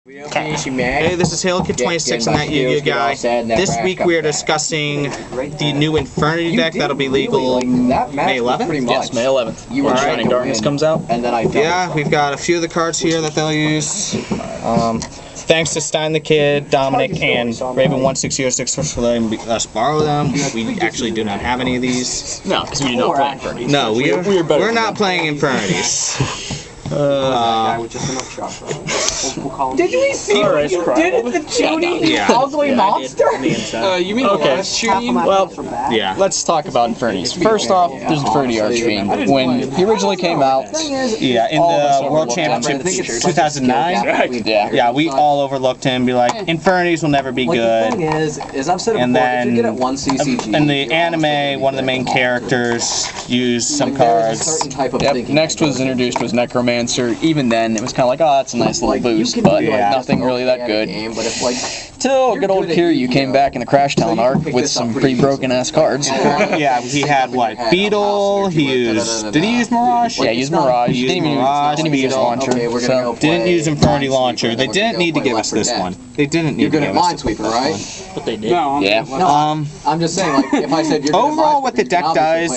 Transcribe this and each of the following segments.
Hey, this is Halokid26 and Thatyugiohguy. This week we are discussing the new Infernity deck that'll be legal May 11th? Yes, May 11th. When Shining Darkness comes out. Yeah, we've got a few of the cards here that they'll use. Thanks to Stein the Kid, Dominic, and Raven1606 for letting us borrow them. We actually do not have any of these. No, because we do not play Infernities. No, we're not playing Infrnities. Did we see what you did at the Judy ugly monster? You mean last shooting? Well, yeah. Let's talk about Infernities. First off, there's Infernity Archfiend. When he originally came out, yeah, in the World Championship 2009, yeah, we all overlooked him, be like, Infernity will never be good. And then, in the anime, one of the main characters used some cards. Yep. Next was introduced was Necromancer. Even then, it was kind of like, oh, that's a nice little boost, but nothing really that good. Till good old Kiryu came back in the Crash Talon arc with some pretty broken-ass cards. Yeah, he had, what, Beetle, he used... Did he use Mirage? Yeah, he used Mirage. He didn't even use Launcher. So. Didn't use Infernity Launcher. They didn't need to give us this one. They didn't need to give us this one. Right? But they did. Yeah. I'm just saying, like, if I said you're overall, what the deck does...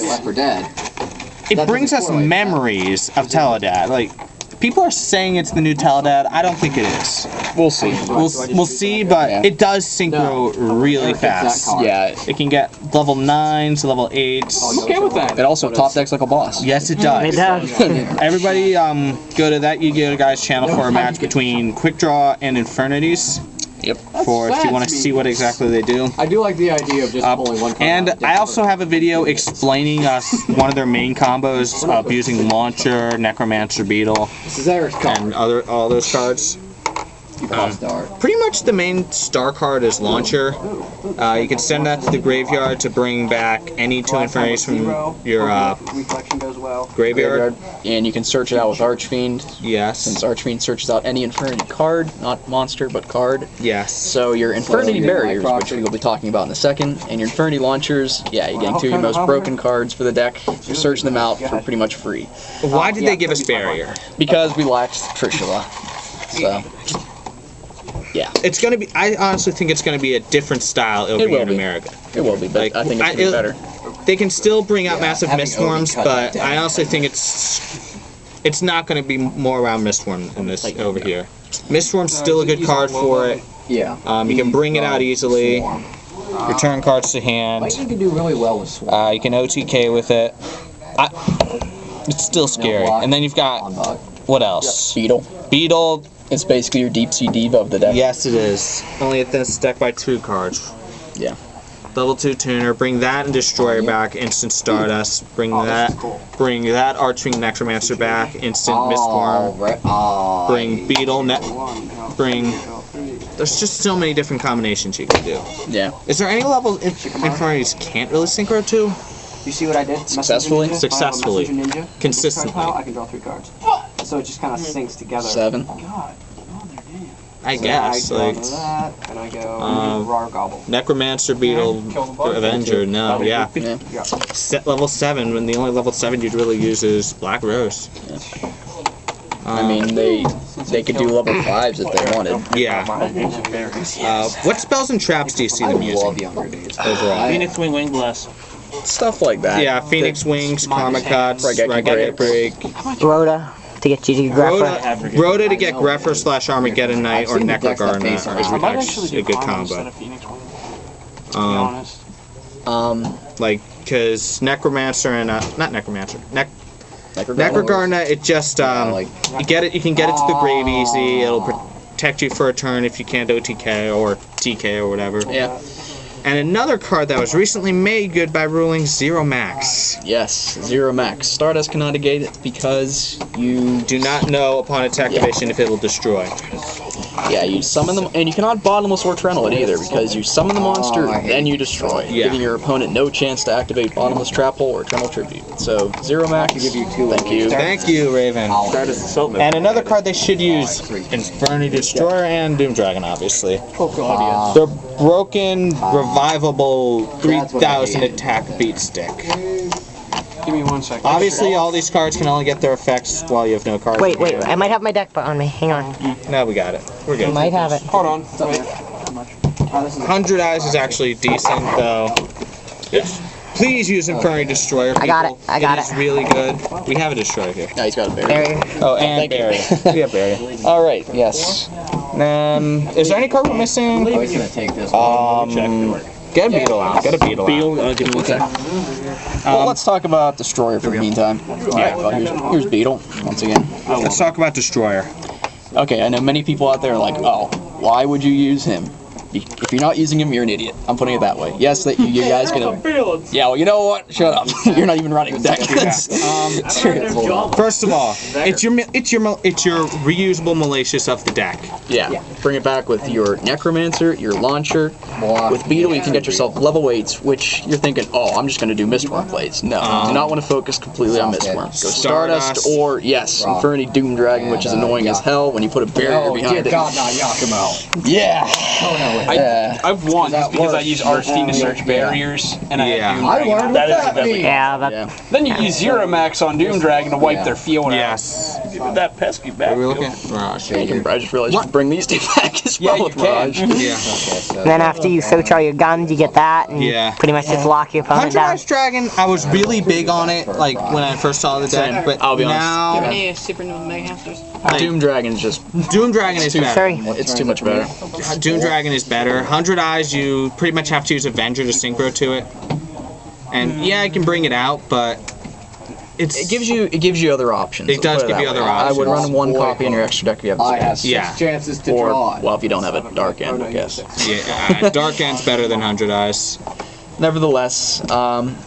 It brings us memories of Teledad. Like, people are saying it's the new Teledad. I don't think it is. We'll see. We'll see, but it does synchro really fast. Yeah. It can get level 9s to level 8s. I'm okay with that. It also top decks like a boss. Yes, it does. It does. Everybody, go to Thatyugiohguy's channel for a match between Quick Draw and Infrnities. Yep. If you want to see what exactly they do. I do like the idea of just pulling one card. And I also have a video explaining us one of their main combos of using Launcher, Necromancer, Beetle, and all those cards. Pretty much the main star card is Launcher. You can send that to the graveyard to bring back any two Infernity from your graveyard. And you can search it out with Archfiend. Yes. Since Archfiend searches out any Infernity card, not monster, but card. Yes. So your Infernity barriers, which we will be talking about in a second, and your Infernity launchers, yeah, you're getting two of your most broken cards for the deck. You're searching them out for pretty much free. Why did they give us barrier? Because we lacked Trishula. So... yeah. It's going to be, I honestly think it's going to be a different style over here in America. It will be, but like, I think it's going to be better. They can still bring out massive Mistworms, but I honestly think it's not going to be more around Mistworm in this over here. Mistworm's still a good card for it. Yeah. You can bring it out easily. Return cards to hand. You can do really well with Swarm. You can OTK with it. It's still scary. And then you've got, what else? Beetle. It's basically your Deep Sea Diva of the deck. Yes, it is. Only at this deck by 2 cards. Yeah. Level 2 tuner. Bring that and Destroyer back. Instant Stardust. Bring that Archfiend Necromancer back. Instant Mistworm. Bring Beetle. There's just so many different combinations you can do. Yeah. Is there any level Infernity can't really synchro to? You see what I did? Successfully? Successfully. Consistently. I can draw 3 cards. So it just kind of syncs together. 7. I guess. Like, and I go Rar Gobble. Necromancer, Beetle, Avenger, no, yeah. Level 7, when the only level 7 you'd really use is Black Rose. Yeah. I mean, they could do level 5s if they wanted. Yeah. What spells and traps do you see them using overall? Phoenix Wing, Wing Blast. Stuff like that. Yeah, Phoenix Wings, Karma Cuts, Raigeki Break. Rhoda to get you to Greffer. Rhoda to get Greffer / Armageddon Knight or Necrogarna is a good combo. Like, because Necromancer and, not Necromancer, Necrogarna, it just, you can get it to the grave easy, it'll protect you for a turn if you can't OTK or TK or whatever. Yeah. And another card that was recently made good by ruling Zero Max. Yes, Zero Max. Stardust cannot negate it because you do not know upon its activation if it will destroy. Yeah, you summon them, and you cannot Bottomless or Trenel it either, because you summon the monster, then you destroy, giving your opponent no chance to activate Bottomless Trap Hole or Trenel Tribute. So, Zero Max, thank you. Thank you, Raven. And another card they should use, Infernity Destroyer and Doom Dragon, obviously. They're broken, revivable, 3000 attack beat stick. Give me 1 second. Obviously, all these cards can only get their effects while you have no cards. Wait, I might have my deck on me. Hang on. No, we got it. We're good. I might have it. Hold on. Wait. 100 eyes is actually decent, though. Yes. Please use Infernity Destroyer. People. I got it. It is really good. We have a Destroyer here. No, he's got a barrier. Oh, and barrier. We have barrier. All right. Yes. Is there any card we're missing? I was gonna take this Get a beetle out. Get a beetle out. Give me 1 second. Well, let's talk about Destroyer for the meantime. Alright, well, here's Beetle, once again. Let's talk about Destroyer. Okay, I know many people out there are like, oh, why would you use him? If you're not using him, you're an idiot. I'm putting it that way. Yes, that you guys can. Yeah, well, you know what? Shut up. You're not even running the deck. First of all, it's your reusable malicious of the deck. Yeah. Bring it back with your Necromancer, your Launcher. With Beetle, you can get yourself level 8s, which you're thinking, oh, I'm just going to do Mistworm plays. No, do not want to focus completely on Mistworm. Go Stardust or, yes, Infernity Doom Dragon, which is annoying as hell when you put a barrier behind it. God, not Yakimo. Yeah. Oh, no. I've won just because I use Archfiend to search barriers, and I have Doom I Dragon. learned That what is the that deadly. means. Yeah, Then you use Zero Max on Doom Dragon to wipe their field out. Yes. That pesky back. Are we looking at Mirage? I just realized you can bring these two back as well with Mirage. Yeah. then after you search all your guns, you get that, and pretty much just lock your opponent 100 down. Eyes Dragon, I was really big on it, like, when I first saw the deck, but I'll be now... Super Mega Hamsters. Doom Dragon is just, Doom Dragon is better. Sorry. it's too much better. Doom Dragon is better. 100 Eyes, you pretty much have to use Avenger to synchro to it. And yeah, I can bring it out, but It gives you other options. It does Put give you that other way. options. I would run one copy in your extra deck if you have I the have space. 6 chances to Or, draw it. well, if you don't have a Dark End, I guess. yeah, Dark End's better than 100 Eyes. Nevertheless,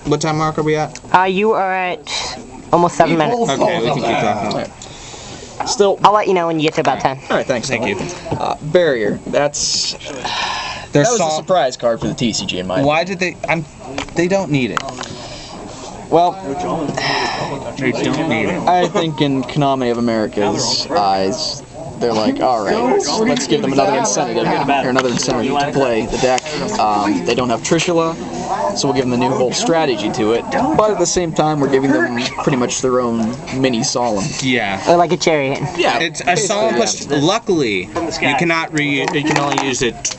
What time mark are we at? You are at almost 7 minutes. Okay, we can keep talking. still, I'll let you know when you get to about 10. alright, thanks. Thank you. Barrier, that was a surprise card for the TCG in my opinion. Why did they... they don't need it. Well, They don't need it. I think in Konami of America's eyes, they're like, alright, let's give them another incentive to play the deck. They don't have Trishula, so we'll give them a new whole strategy to it. But at the same time, we're giving them pretty much their own mini Solemn. Yeah. Or like a chariot. Yeah, It's a Solemn plus... Luckily, you cannot you can only use it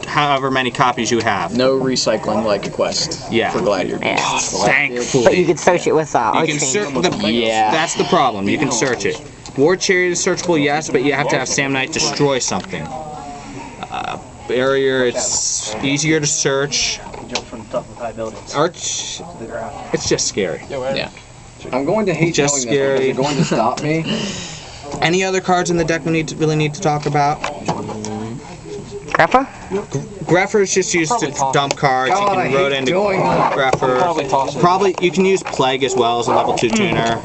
however many copies you have. no recycling like a quest for Gladiator. Yeah. Thankfully. But you could search it with You can Archfiend. search Yeah. That's the problem. You can search it. War Chariot is searchable, yes, but you have to have Sam Knight destroy something. Barrier, it's easier to search. Arch, it's just scary. Yeah. I'm going to hate Just knowing this scary. because they're going to stop me. Any other cards in the deck we really need to talk about? Grappa? Greffer is just used to dump cards. God, You I can road hate into doing that. Greffer. Probably You can use Plague as well as a level 2 tuner.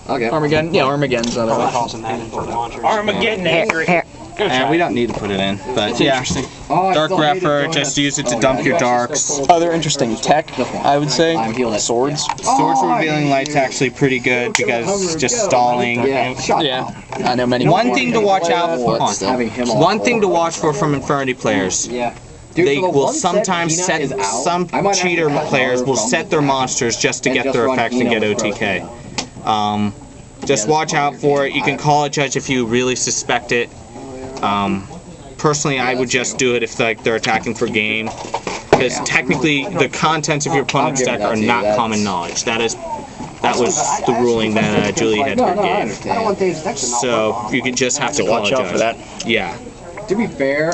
Okay. Armageddon? Yeah, Armageddon's another one. Armageddon angry. Here. And we don't need to put it in, but yeah. Oh, I Dark still hated Greffer, doing just this. use it to dump your darks. Other interesting tech, I would say, I'm healing. swords. Swords Revealing Light's actually pretty good because it's just stalling. Yeah. Shut Yeah, I know many. One thing to watch out for. Having him on One thing to watch for from Infernity players. Yeah. Dude, They for the will one set sometimes Hina set is out, some I might cheater actually have players her will from set their monsters just to and get just their run effects and Hina get with OTK. Just watch out for it. You can call a judge if you really suspect it. Personally, I would just do it if they're attacking for game, because technically the contents of your opponent's deck are not common knowledge. That was the ruling that Julie had No, I gave. understand. So you could just have to call a Watch out for judge. that. Yeah. To be fair,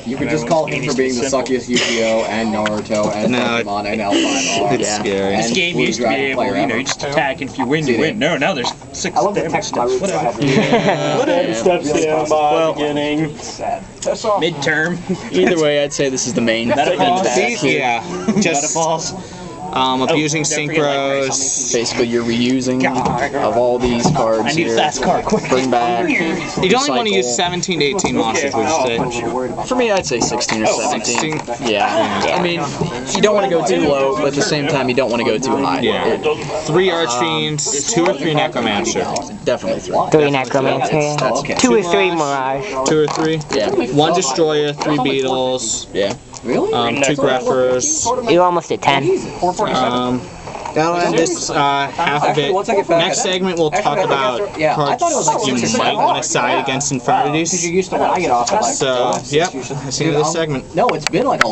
you could just call him for being the suckiest Yu-Gi-Oh! And Naruto and No, Pokemon and L5R. It's scary. And This game Blue used to be Dragon able, player you know, ever. you just attack and if you win, you win. No, now there's 6 damage steps. Whatever. Steps down by beginning. Midterm. Either way, I'd say this is the main. Yeah. Just abusing don't forget light rays. synchros. Basically, you're reusing of all these cards I need here. a fast car, quick. Bring back. You'd only want to use 17 to 18 monsters, would you say? For me, I'd say 16 or 17. 16? Yeah. I mean, you don't want to go too low, but at the same time, you don't want to go too high. Yeah. 3 Archfiends, 2 or 3 Necromancer. Definitely 3. 3 Necromancer. That's okay. 2 or 3 Mirage. 2 or 3? Yeah. 1 Destroyer, 3 Beetles, Yeah. Really? 2 Greffers. You're almost at 10. that'll end this half of it. Next segment, we'll talk about cards you might want to side against Infrnities. Because you used to when I get off. So, yep, that's the end of this segment. No, it's been like a